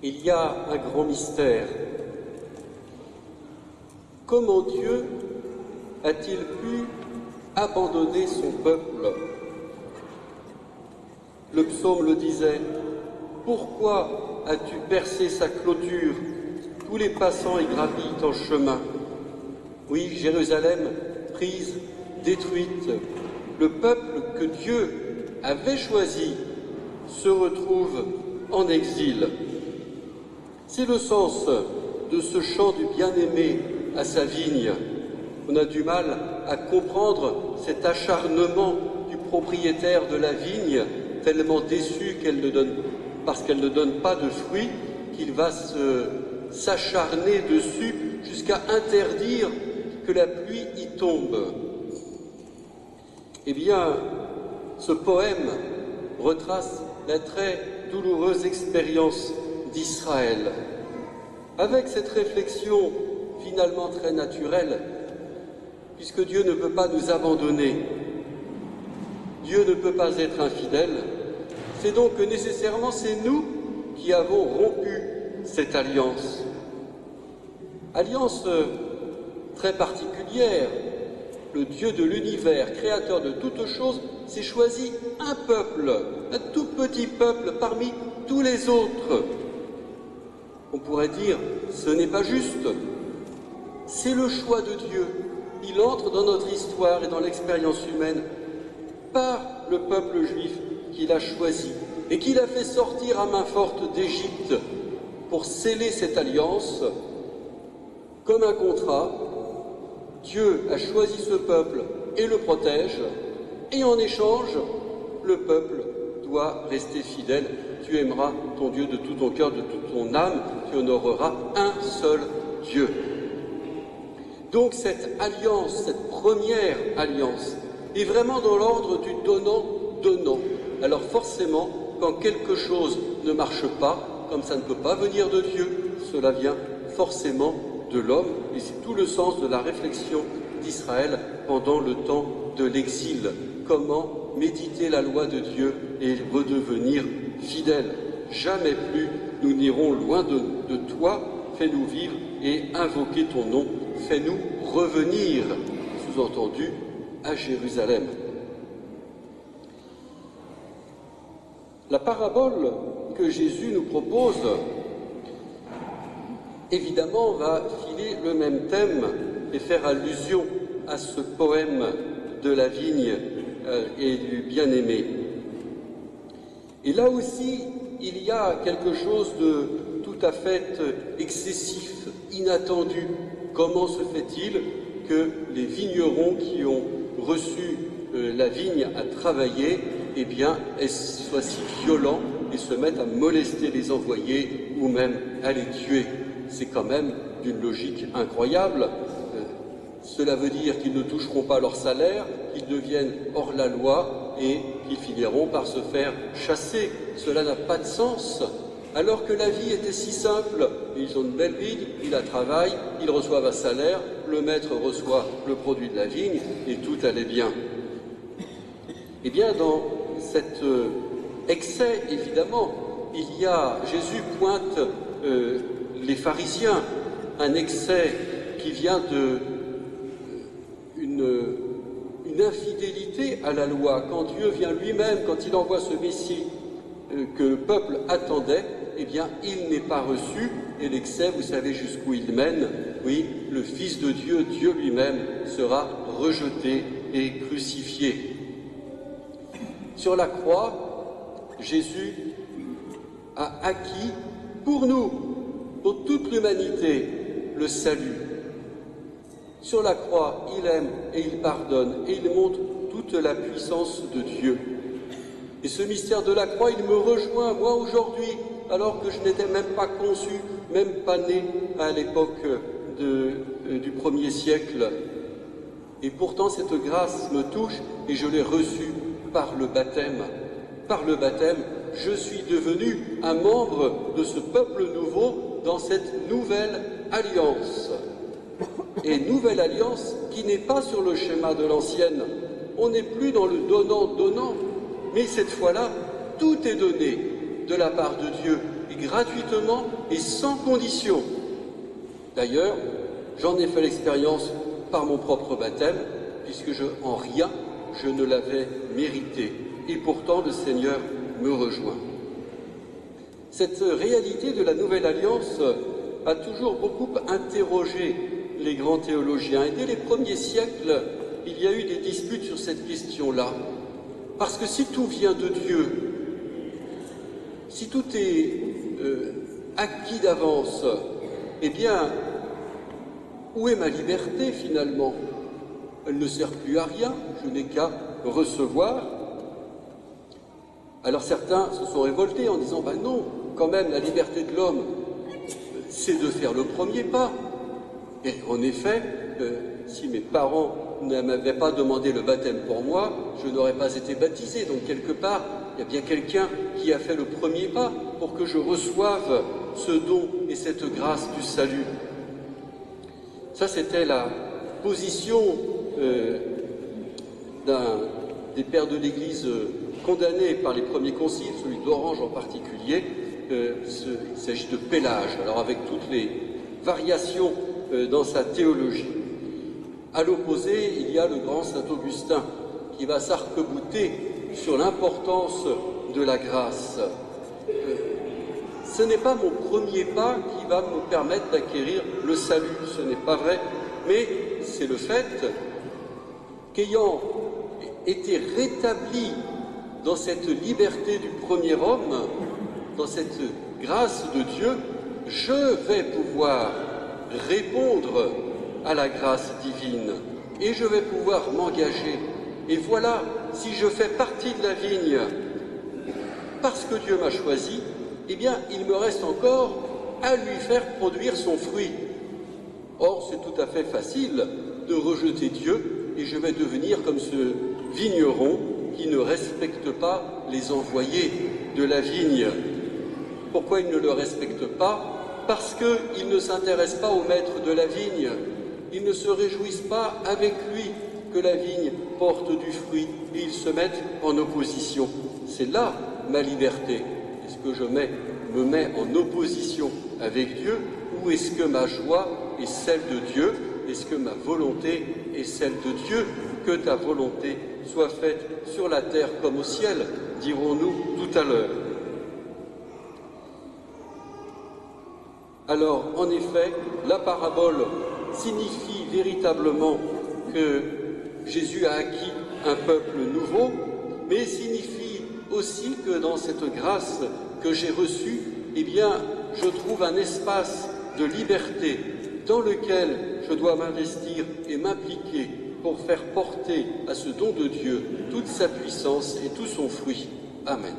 il y a un grand mystère. Comment Dieu a-t-il pu abandonner son peuple? Le psaume le disait, « Pourquoi as-tu percé sa clôture? Tous les passants y gravitent en chemin. » Oui, Jérusalem, prise, détruite, le peuple que Dieu avait choisi se retrouve en exil. C'est le sens de ce chant du bien-aimé à sa vigne. On a du mal à comprendre cet acharnement du propriétaire de la vigne, tellement déçu parce qu'elle ne donne pas de fruits, qu'il va s'acharner dessus jusqu'à interdire que la pluie y tombe. Eh bien, ce poème retrace la très douloureuse expérience d'Israël, avec cette réflexion finalement très naturelle, puisque Dieu ne peut pas nous abandonner, Dieu ne peut pas être infidèle, c'est donc que nécessairement c'est nous qui avons rompu cette alliance. Alliance très particulière. Le Dieu de l'univers, créateur de toutes choses, s'est choisi un peuple, un tout petit peuple parmi tous les autres. On pourrait dire, ce n'est pas juste. C'est le choix de Dieu. Il entre dans notre histoire et dans l'expérience humaine par le peuple juif qu'il a choisi et qu'il a fait sortir à main forte d'Égypte pour sceller cette alliance comme un contrat. Dieu a choisi ce peuple et le protège, et en échange, le peuple doit rester fidèle. Tu aimeras ton Dieu de tout ton cœur, de toute ton âme, tu honoreras un seul Dieu. Donc cette alliance, cette première alliance, est vraiment dans l'ordre du donnant-donnant. Alors forcément, quand quelque chose ne marche pas, comme ça ne peut pas venir de Dieu, cela vient forcément de l'homme, et c'est tout le sens de la réflexion d'Israël pendant le temps de l'exil. Comment méditer la loi de Dieu et redevenir fidèle. Jamais plus nous n'irons loin de toi, fais-nous vivre et invoquer ton nom, fais-nous revenir, sous-entendu, à Jérusalem. La parabole que Jésus nous propose évidemment, va filer le même thème et faire allusion à ce poème de la vigne et du bien-aimé. Et là aussi, il y a quelque chose de tout à fait excessif, inattendu. Comment se fait-il que les vignerons qui ont reçu la vigne à travailler, eh bien, soient si violents et se mettent à molester les envoyés ou même à les tuer? C'est quand même d'une logique incroyable. Cela veut dire qu'ils ne toucheront pas leur salaire, qu'ils deviennent hors la loi et qu'ils finiront par se faire chasser. Cela n'a pas de sens. Alors que la vie était si simple, ils ont une belle vigne, ils la travaillent, ils reçoivent un salaire, le maître reçoit le produit de la vigne et tout allait bien. Eh bien, dans cet excès, évidemment, Jésus pointe les pharisiens, un excès qui vient une infidélité à la loi. Quand Dieu vient lui-même, quand il envoie ce Messie que le peuple attendait, eh bien, il n'est pas reçu, et l'excès, vous savez jusqu'où il mène. Oui, le Fils de Dieu, Dieu lui-même, sera rejeté et crucifié. Sur la croix, Jésus a acquis pour nous, pour toute l'humanité, le salut. Sur la croix, il aime et il pardonne et il montre toute la puissance de Dieu. Et ce mystère de la croix, il me rejoint, moi, aujourd'hui, alors que je n'étais même pas conçu, même pas né à l'époque du 1er siècle. Et pourtant, cette grâce me touche et je l'ai reçue par le baptême. Par le baptême, je suis devenu un membre de ce peuple nouveau dans cette nouvelle alliance. Et nouvelle alliance qui n'est pas sur le schéma de l'ancienne. On n'est plus dans le donnant-donnant, mais cette fois-là, tout est donné de la part de Dieu. et gratuitement et sans condition. D'ailleurs, j'en ai fait l'expérience par mon propre baptême, puisque en rien je ne l'avais mérité. Et pourtant le Seigneur me rejoint. Cette réalité de la Nouvelle Alliance a toujours beaucoup interrogé les grands théologiens. Et dès les premiers siècles, il y a eu des disputes sur cette question-là. Parce que si tout vient de Dieu, si tout est acquis d'avance, eh bien, où est ma liberté finalement? Elle ne sert plus à rien, je n'ai qu'à recevoir. Alors certains se sont révoltés en disant, ben non, quand même, la liberté de l'homme, c'est de faire le premier pas. Et en effet, si mes parents ne m'avaient pas demandé le baptême pour moi, je n'aurais pas été baptisé. Donc quelque part, il y a bien quelqu'un qui a fait le premier pas pour que je reçoive ce don et cette grâce du salut. Ça, c'était la position des pères de l'Église condamnés par les premiers conciles, celui d'Orange en particulier. Il s'agit de Pélage, alors avec toutes les variations dans sa théologie. À l'opposé, il y a le grand saint Augustin qui va s'arc-bouter sur l'importance de la grâce. Ce n'est pas mon premier pas qui va me permettre d'acquérir le salut, ce n'est pas vrai, mais c'est le fait qu'ayant été rétabli dans cette liberté du premier homme, dans cette grâce de Dieu, je vais pouvoir répondre à la grâce divine et je vais pouvoir m'engager. Et voilà, si je fais partie de la vigne parce que Dieu m'a choisi, eh bien, il me reste encore à lui faire produire son fruit. Or, c'est tout à fait facile de rejeter Dieu et je vais devenir comme ce vigneron qui ne respecte pas les envoyés de la vigne. Pourquoi il ne le respecte pas? Parce qu'il ne s'intéresse pas au maître de la vigne. Ils ne se réjouissent pas avec lui que la vigne porte du fruit et ils se mettent en opposition. C'est là ma liberté. Est-ce que je me mets en opposition avec Dieu ou est-ce que ma joie est celle de Dieu? Est-ce que ma volonté est celle de Dieu? Que ta volonté soit faite sur la terre comme au ciel, dirons-nous tout à l'heure. Alors, en effet, la parabole signifie véritablement que Jésus a acquis un peuple nouveau, mais signifie aussi que dans cette grâce que j'ai reçue, eh bien, je trouve un espace de liberté dans lequel je dois m'investir et m'impliquer pour faire porter à ce don de Dieu toute sa puissance et tout son fruit. Amen.